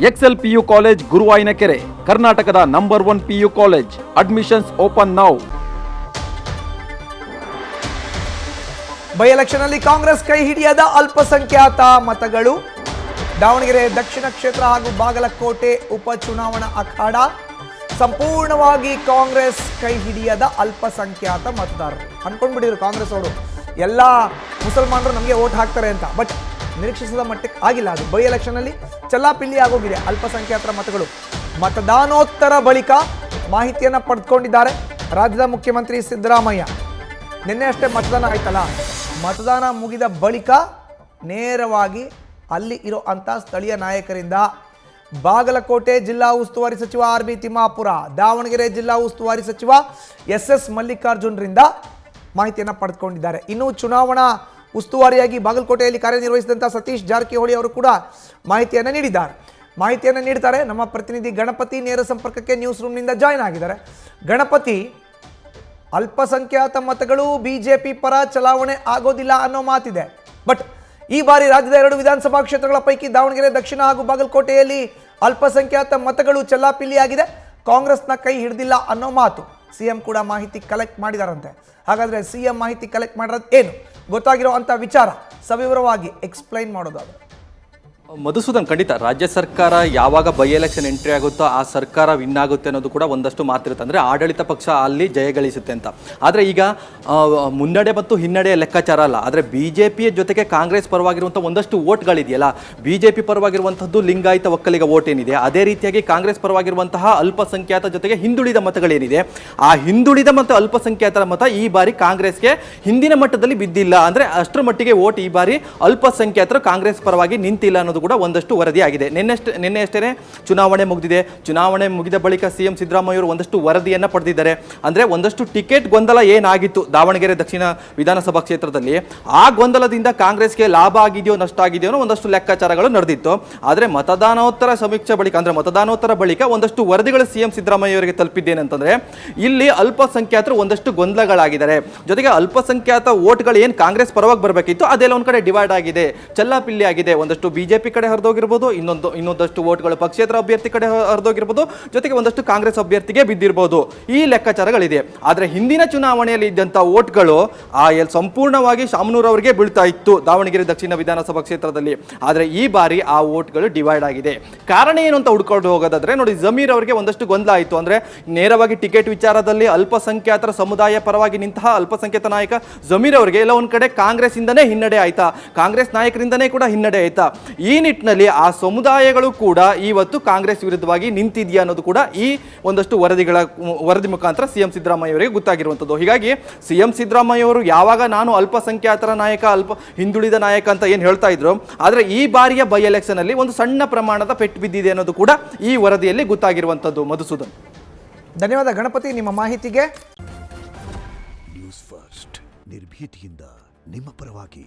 Excel PU college ಗುರುವಾಯಿನಕೆರೆ, ಕರ್ನಾಟಕದ number 1 PU college. Admissions open now. By election ಅಲ್ಲಿ ಕಾಂಗ್ರೆಸ್ ಕೈ ಹಿಡಿಯದ ಅಲ್ಪಸಂಖ್ಯಾತ ಮತಗಳು. ದಾವಣಗೆರೆ ದಕ್ಷಿಣ ಕ್ಷೇತ್ರ ಹಾಗೂ ಬಾಗಲಕೋಟೆ ಉಪಚುನಾವಣಾ ಅಖಾಡ. ಸಂಪೂರ್ಣವಾಗಿ ಕಾಂಗ್ರೆಸ್ ಕೈ ಹಿಡಿಯದ ಅಲ್ಪಸಂಖ್ಯಾತ ಮತದಾರರು. ಅನ್ಕೊಂಡ್ಬಿಟ್ಟಿದ್ರು ಕಾಂಗ್ರೆಸ್ ಅವರು ಎಲ್ಲ ಮುಸಲ್ಮಾನರು ನಮಗೆ ವೋಟ್ ಹಾಕ್ತಾರೆ ಅಂತ. ಬಟ್ ನಿರೀಕ್ಷಿಸಿದ ಮಟ್ಟಕ್ಕೆ ಆಗಿಲ್ಲ. ಅದು ಬೈ ಎಲೆಕ್ಷನ್ ಅಲ್ಲಿ ಚಲ್ಲಾಪಿಲ್ಲಿ ಆಗೋಗಿದೆ ಅಲ್ಪಸಂಖ್ಯಾತರ ಮತಗಳು. ಮತದಾನೋತ್ತರ ಬಳಿಕ ಮಾಹಿತಿಯನ್ನು ಪಡೆದುಕೊಂಡಿದ್ದಾರೆ ರಾಜ್ಯದ ಮುಖ್ಯಮಂತ್ರಿ ಸಿದ್ದರಾಮಯ್ಯ. ನಿನ್ನೆ ಅಷ್ಟೇ ಮತದಾನ ಆಯ್ತಲ್ಲ, ಮತದಾನ ಮುಗಿದ ಬಳಿಕ ನೇರವಾಗಿ ಅಲ್ಲಿ ಇರೋ ಅಂಥ ಸ್ಥಳೀಯ ನಾಯಕರಿಂದ ಬಾಗಲಕೋಟೆ ಜಿಲ್ಲಾ ಉಸ್ತುವಾರಿ ಸಚಿವ RB ತಿಮ್ಮಾಪುರ, ದಾವಣಗೆರೆ ಜಿಲ್ಲಾ ಉಸ್ತುವಾರಿ ಸಚಿವ SS ಮಲ್ಲಿಕಾರ್ಜುನ್ರಿಂದ ಮಾಹಿತಿಯನ್ನು ಪಡೆದುಕೊಂಡಿದ್ದಾರೆ. ಇನ್ನು ಚುನಾವಣಾ ಉಸ್ತುವಾರಿಯಾಗಿ ಬಾಗಲಕೋಟೆಯಲ್ಲಿ ಕಾರ್ಯನಿರ್ವಹಿಸಿದಂಥ ಸತೀಶ್ ಜಾರಕಿಹೊಳಿ ಅವರು ಕೂಡ ಮಾಹಿತಿಯನ್ನು ನೀಡ್ತಾರೆ. ನಮ್ಮ ಪ್ರತಿನಿಧಿ ಗಣಪತಿ ನೇರ ಸಂಪರ್ಕಕ್ಕೆ ನ್ಯೂಸ್ ರೂಮ್ನಿಂದ ಜಾಯ್ನ್ ಆಗಿದ್ದಾರೆ. ಗಣಪತಿ, ಅಲ್ಪಸಂಖ್ಯಾತ ಮತಗಳು ಬಿಜೆಪಿ ಪರ ಚಲಾವಣೆ ಆಗೋದಿಲ್ಲ ಅನ್ನೋ ಮಾತಿದೆ. ಬಟ್ ಈ ಬಾರಿ ರಾಜ್ಯದ 2 ವಿಧಾನಸಭಾ ಕ್ಷೇತ್ರಗಳ ಪೈಕಿ ದಾವಣಗೆರೆ ದಕ್ಷಿಣ ಹಾಗೂ ಬಾಗಲಕೋಟೆಯಲ್ಲಿ ಅಲ್ಪಸಂಖ್ಯಾತ ಮತಗಳು ಚಲ್ಲಾಪಿಲ್ಲಿ ಆಗಿದೆ. ಕಾಂಗ್ರೆಸ್ನ ಕೈ ಹಿಡಿದಿಲ್ಲ ಅನ್ನೋ ಮಾತು. CM ಕೂಡ ಮಾಹಿತಿ ಕಲೆಕ್ಟ್ ಮಾಡಿದಾರಂತೆ. ಹಾಗಾದ್ರೆ CM ಮಾಹಿತಿ ಕಲೆಕ್ಟ್ ಮಾಡಿರೋದು ಏನು, ಗೊತ್ತಾಗಿರೋ ಅಂತ ವಿಚಾರ ಸವಿವರವಾಗಿ ಎಕ್ಸ್ಪ್ಲೈನ್ ಮಾಡೋದಾದ್ರೆ ಮಧುಸೂದನ್, ಖಂಡಿತ ರಾಜ್ಯ ಸರ್ಕಾರ ಯಾವಾಗ ಬೈ ಎಲೆಕ್ಷನ್ ಎಂಟ್ರಿ ಆಗುತ್ತೋ ಆ ಸರ್ಕಾರ ವಿನ್ ಆಗುತ್ತೆ ಅನ್ನೋದು ಕೂಡ ಒಂದಷ್ಟು ಮಾತಿರುತ್ತೆ. ಅಂದರೆ ಆಡಳಿತ ಪಕ್ಷ ಅಲ್ಲಿ ಜಯಗಳಿಸುತ್ತೆ ಅಂತ. ಆದರೆ ಈಗ ಮುನ್ನಡೆ ಮತ್ತು ಹಿನ್ನಡೆಯ ಲೆಕ್ಕಾಚಾರ ಅಲ್ಲ. ಆದರೆ BJP ಜೊತೆಗೆ ಕಾಂಗ್ರೆಸ್ ಪರವಾಗಿರುವಂಥ ಒಂದಷ್ಟು ವೋಟ್ಗಳಿದೆಯಲ್ಲ, BJP ಪರವಾಗಿರುವಂಥದ್ದು ಲಿಂಗಾಯತ ಒಕ್ಕಲಿಗ ವೋಟ್ ಏನಿದೆ, ಅದೇ ರೀತಿಯಾಗಿ ಕಾಂಗ್ರೆಸ್ ಪರವಾಗಿರುವಂತಹ ಅಲ್ಪಸಂಖ್ಯಾತ ಜೊತೆಗೆ ಹಿಂದುಳಿದ ಮತಗಳೇನಿದೆ, ಆ ಹಿಂದುಳಿದ ಮತ್ತು ಅಲ್ಪಸಂಖ್ಯಾತರ ಮತ ಈ ಬಾರಿ ಕಾಂಗ್ರೆಸ್ಗೆ ಹಿಂದಿನ ಮಟ್ಟದಲ್ಲಿ ಬಿದ್ದಿಲ್ಲ. ಅಂದರೆ ಅಷ್ಟರ ಮಟ್ಟಿಗೆ ವೋಟ್ ಈ ಬಾರಿ ಅಲ್ಪಸಂಖ್ಯಾತರು ಕಾಂಗ್ರೆಸ್ ಪರವಾಗಿ ನಿಂತಿಲ್ಲ ಅನ್ನೋದು ಕೂಡ ಒಂದಷ್ಟು ವರದಿಯಾಗಿದೆ. ನಿನ್ನೆ ಅಷ್ಟೇ ಚುನಾವಣೆ ಮುಗಿದಿದೆ. ಚುನಾವಣೆ ಮುಗಿದ ಬಳಿಕ CM ಸಿದ್ದರಾಮಯ್ಯ ಅವರು ಒಂದಷ್ಟು ವರದಿಯನ್ನು ಪಡೆದಿದ್ದಾರೆ. ಅಂದರೆ ಒಂದಷ್ಟು ಟಿಕೆಟ್ ಗೊಂದಲ ಏನಾಗಿತ್ತು ದಾವಣಗೆರೆ ದಕ್ಷಿಣ ವಿಧಾನಸಭಾ ಕ್ಷೇತ್ರದಲ್ಲಿ, ಆ ಗೊಂದಲದಿಂದ ಕಾಂಗ್ರೆಸ್ಗೆ ಲಾಭ ಆಗಿದೆಯೋ ನಷ್ಟ ಆಗಿದೆಯೋ ಅನ್ನೋ ಒಂದಷ್ಟು ಲೆಕ್ಕಾಚಾರಗಳು ನಡೆದಿತ್ತು. ಆದರೆ ಮತದಾನೋತ್ತರ ಸಮೀಕ್ಷೆ ಬಳಿಕ, ಅಂದರೆ ಮತದಾನೋತ್ತರ ಬಳಿಕ ಒಂದಷ್ಟು ವರದಿಗಳು CM ಸಿದ್ದರಾಮಯ್ಯ ಅವರಿಗೆ ತಲುಪಿದ್ದೇನೆಂತಂದ್ರೆ ಇಲ್ಲಿ ಅಲ್ಪಸಂಖ್ಯಾತರು ಒಂದಷ್ಟು ಗೊಂದಲಗಳಾಗಿದ್ದಾರೆ. ಜೊತೆಗೆ ಅಲ್ಪಸಂಖ್ಯಾತ ವೋಟ್ಗಳು ಏನು ಕಾಂಗ್ರೆಸ್ ಪರವಾಗಿ ಬರಬೇಕಿತ್ತು ಅದೆಲ್ಲ ಒಂದು ಕಡೆ ಡಿವೈಡ್ ಆಗಿದೆ, ಚಲ್ಲಾಪಿಲ್ಲಿ ಆಗಿದೆ. ಒಂದಷ್ಟು BJP ಕಡೆ ಹರಿದೋಗಿರ್ಬೋದು, ಇನ್ನೊಂದಷ್ಟು ವೋಟ್ಗಳು ಪಕ್ಷೇತರ ಅಭ್ಯರ್ಥಿ ಕಡೆ ಹರಿದೋಗಿರ್ಬೋದು, ಜೊತೆಗೆ ಒಂದಷ್ಟು ಕಾಂಗ್ರೆಸ್ ಅಭ್ಯರ್ಥಿಗೆ ಬಿದ್ದಿರಬಹುದು. ಈ ಲೆಕ್ಕಾಚಾರಗಳಿದೆ. ಆದರೆ ಹಿಂದಿನ ಚುನಾವಣೆಯಲ್ಲಿ ಇದ್ದಂಥ ವೋಟ್ಗಳು ಸಂಪೂರ್ಣವಾಗಿ ಶಾಮನೂರ್ ಅವರಿಗೆ ಬೀಳ್ತಾ ಇತ್ತು ದಾವಣಗೆರೆ ದಕ್ಷಿಣ ವಿಧಾನಸಭಾ ಕ್ಷೇತ್ರದಲ್ಲಿ. ಆದರೆ ಈ ಬಾರಿ ಆ ವೋಟ್ಗಳು ಡಿವೈಡ್ ಆಗಿದೆ. ಕಾರಣ ಏನು ಅಂತ ಹುಡ್ಕೊಂಡು ಹೋಗೋದಾದ್ರೆ ನೋಡಿ, ಜಮೀರ್ ಅವರಿಗೆ ಒಂದಷ್ಟು ಗೊಂದಲ ಆಯಿತು. ಅಂದರೆ ನೇರವಾಗಿ ಟಿಕೆಟ್ ವಿಚಾರದಲ್ಲಿ ಅಲ್ಪಸಂಖ್ಯಾತರ ಸಮುದಾಯ ಪರವಾಗಿ ನಿಂತಹ ಅಲ್ಪಸಂಖ್ಯಾತ ನಾಯಕ ಜಮೀರ್ ಅವರಿಗೆ ಎಲ್ಲ ಒಂದು ಕಡೆ ಕಾಂಗ್ರೆಸ್ ಇಂದನೇ ಹಿನ್ನಡೆ ಆಯ್ತಾ, ಕಾಂಗ್ರೆಸ್ ನಾಯಕರಿಂದನೇ ಕೂಡ ಹಿನ್ನಡೆ ಆಯ್ತಾ. ಈ ನಿಟ್ಟಿನಲ್ಲಿ ಆ ಸಮುದಾಯಗಳು ಕೂಡ ಇವತ್ತು ಕಾಂಗ್ರೆಸ್ ವಿರುದ್ಧವಾಗಿ ನಿಂತಿದೆಯಾ ಅನ್ನೋದು ಕೂಡ ಈ ಒಂದಷ್ಟು ವರದಿ ಮುಖಾಂತರ CM ಸಿದ್ದರಾಮಯ್ಯ ಅವರಿಗೆ ಗೊತ್ತಾಗಿರುವಂಥದ್ದು. ಹೀಗಾಗಿ CM ಸಿದ್ದರಾಮಯ್ಯ ಅವರು ಯಾವಾಗ ನಾನು ಅಲ್ಪಸಂಖ್ಯಾತರ ನಾಯಕ, ಹಿಂದುಳಿದ ನಾಯಕ ಅಂತ ಏನು ಹೇಳ್ತಾ ಇದ್ರು, ಆದರೆ ಈ ಬಾರಿಯ ಬೈ ಎಲೆಕ್ಷನ್ ಅಲ್ಲಿ ಒಂದು ಸಣ್ಣ ಪ್ರಮಾಣದ ಪೆಟ್ಟು ಬಿದ್ದಿದೆ ಅನ್ನೋದು ಕೂಡ ಈ ವರದಿಯಲ್ಲಿ ಗೊತ್ತಾಗಿರುವಂಥದ್ದು. ಮಧುಸೂದನ್, ಧನ್ಯವಾದ ಗಣಪತಿ ನಿಮ್ಮ ಮಾಹಿತಿಗೆ. ನ್ಯೂಸ್ ಫಸ್ಟ್, ನಿರ್ಭೀತಿಯಿಂದ ನಿಮ್ಮ ಪರವಾಗಿ.